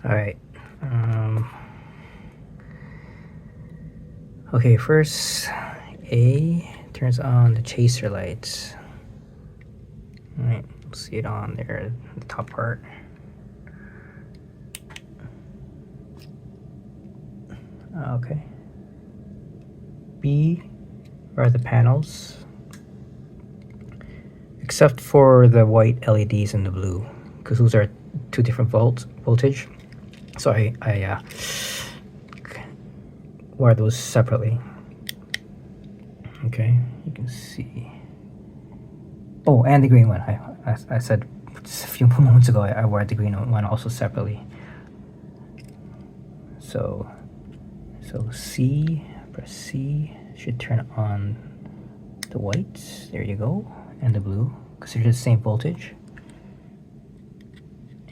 Alright. Okay, first A turns on the chaser lights. Alright, see it on there, the top part. Okay. B are the panels, except for the white LEDs and the blue, because those are two different voltage. So I wire those separately. Okay, you can see. Oh, and the green one. I said just a few moments ago I wired the green one also separately. So C, press C, should turn on the whites. There you go, and the blue, because they're the same voltage.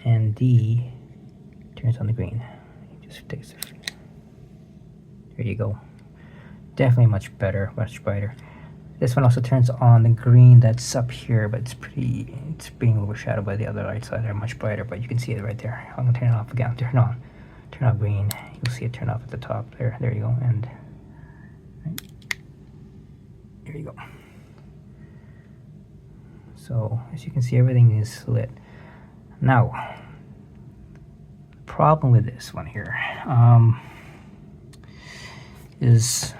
And D turns on the green. Just takes it. There you go. Definitely much better, much brighter. This one also turns on the green that's up here, but it's being overshadowed by the other lights that are much brighter, but you can see it right there. I'm gonna turn it off again. Turn off green. You'll see it turn off at the top there. There you go. And right, there you go. So as you can see, everything is lit. Now, the problem with this one here is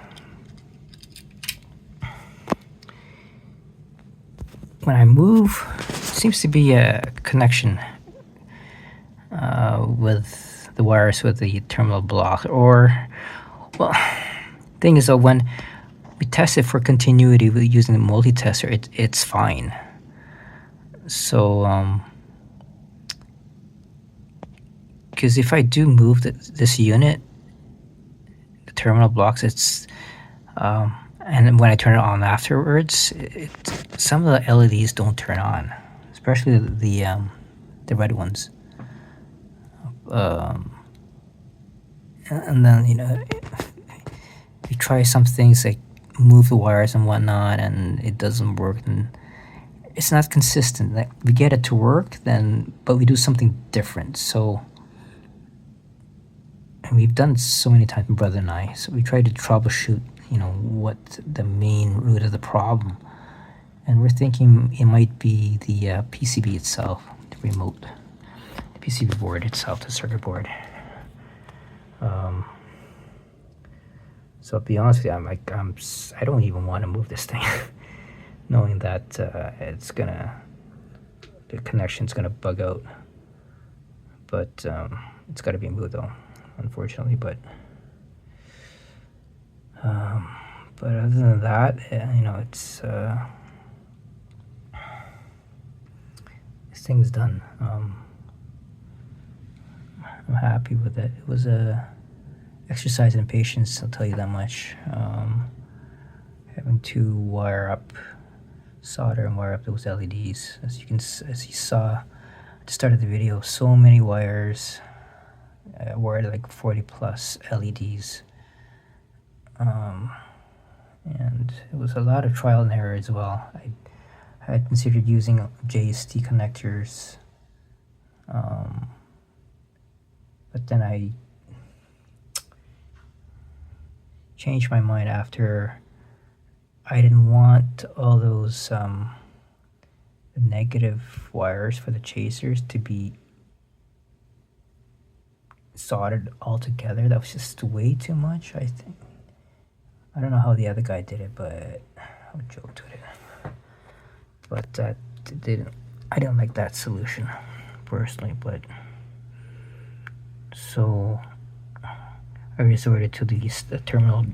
when I move, it seems to be a connection with the wires with the terminal block, or, well, thing is that when we test it for continuity with using the multi-tester, it's fine. So because if I do move this unit, the terminal blocks, it's and when I turn it on afterwards, some of the LEDs don't turn on, especially the red ones. And then, you know, you try some things like move the wires and whatnot, and it doesn't work, and it's not consistent. Like, we get it to work, but we do something different. So, and we've done so many times, my brother and I. So we try to troubleshoot, you know, what the main root of the problem, and we're thinking it might be the PCB itself, the remote, the PCB board itself, the circuit board. So to be honest with you, I don't even want to move this thing, knowing that the connection's gonna bug out. But it's got to be moved though, unfortunately. But other than that, you know, it's this thing's done. I'm happy with it. It was a exercise in patience, I'll tell you that much. Having to solder and wire up those LEDs, as you saw at the start of the video, so many wires. I wired like 40 plus LEDs, and it was a lot of trial and error as well. I had considered using JST connectors, but then I changed my mind after I didn't want all those negative wires for the chasers to be soldered all together. That was just way too much, I think. I don't know how the other guy did it, but I joked with it. But I didn't like that solution personally. But so I resorted to the terminal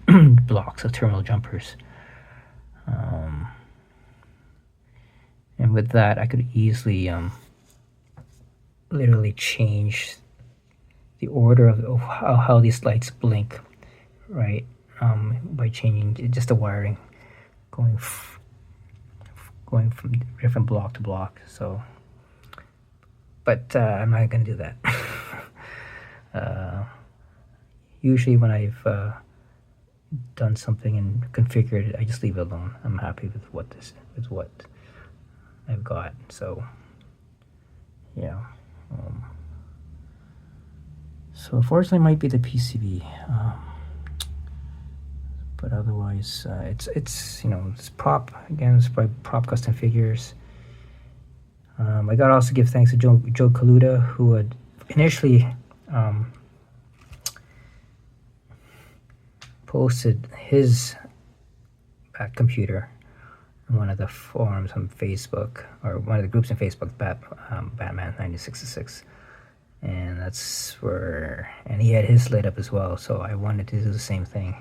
blocks, the terminal jumpers. And with that, I could easily literally change the order of how these lights blink, right? By changing just the wiring, going from different block to block. So, but I'm not gonna do that. Usually when I've done something and configured it, I just leave it alone. I'm happy with what I've got. So yeah, So unfortunately, it might be the PCB, but otherwise, it's it's again. It's by ProCustomFigures. I gotta also give thanks to Joe Kaluta, who had initially posted his BatComputer in one of the forums on Facebook, or one of the groups on Facebook, Batman 1966. And that's where, and he had his lit up as well, so I wanted to do the same thing.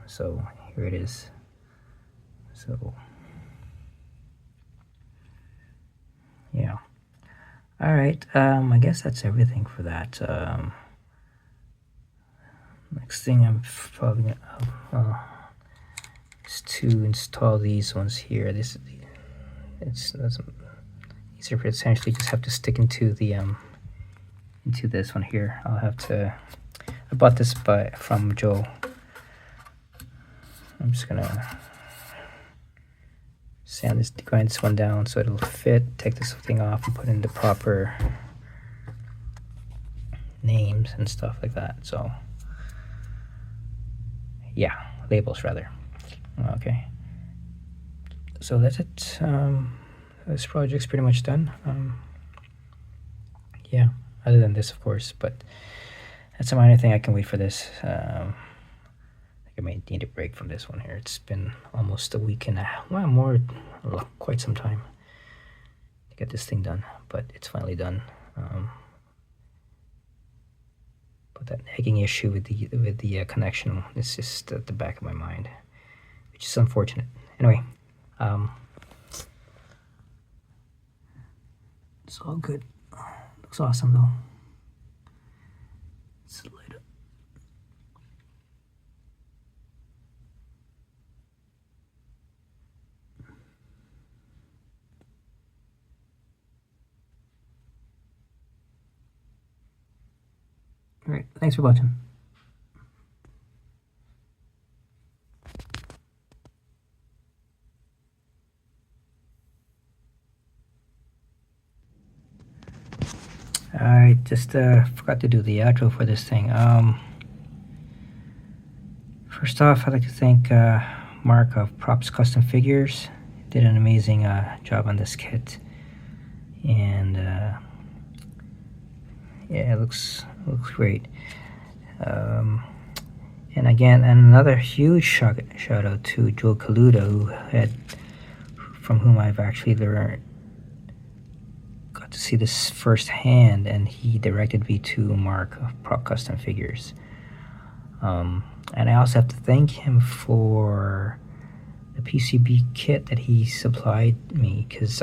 So here it is. So yeah, all right, I guess that's everything for that. Next thing I'm probably gonna is to install these ones here. That's easier. For essentially just have to stick into the into this one here. I'll have to. I bought this from Joe. I'm just gonna grind this one down so it'll fit. Take this thing off and put in the proper names and stuff like that. So yeah, labels rather. Okay. So that's it. This project's pretty much done. Yeah, other than this, of course, but that's a minor thing. I can wait for this. I think I may need a break from this one here. It's been almost a week and a half, well, quite some time to get this thing done, but it's finally done. But that nagging issue with the connection is just at the back of my mind, which is unfortunate. Anyway, it's all good. Looks awesome though. It's light up. All right, thanks for watching. Alright, just forgot to do the outro for this thing. First off, I'd like to thank Mark of ProCustomFigures. Did an amazing job on this kit, and yeah, it looks great. And again, another huge shout out to Joe Kaluta, from whom I've actually got to see this firsthand, and he directed me to Mark of ProCustomFigures. And I also have to thank him for the PCB kit that he supplied me, because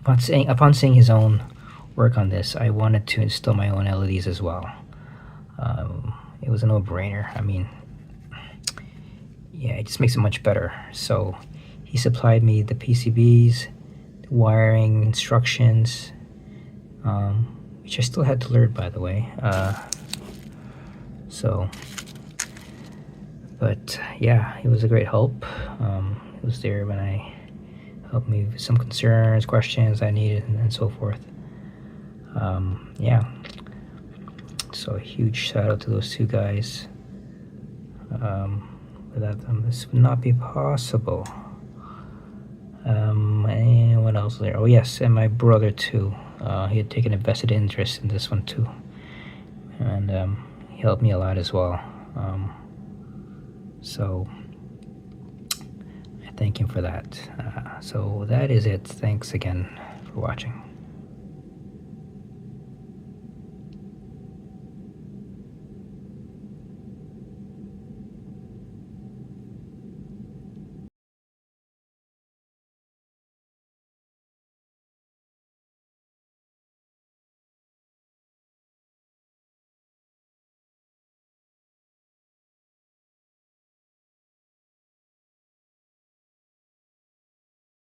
upon seeing his own work on this, I wanted to install my own LEDs as well. It was a no-brainer. I mean, yeah, it just makes it much better. So he supplied me the PCBs, the wiring instructions, which I still had to learn, by the way. But yeah, it was a great help. It was there when I helped me with some concerns, questions I needed, and so forth. Yeah, so a huge shout out to those two guys. Without them, this would not be possible. And what else there? Oh yes, and my brother too. He had taken a vested interest in this one too, and he helped me a lot as well. So I thank him for that. So that is it. Thanks again for watching.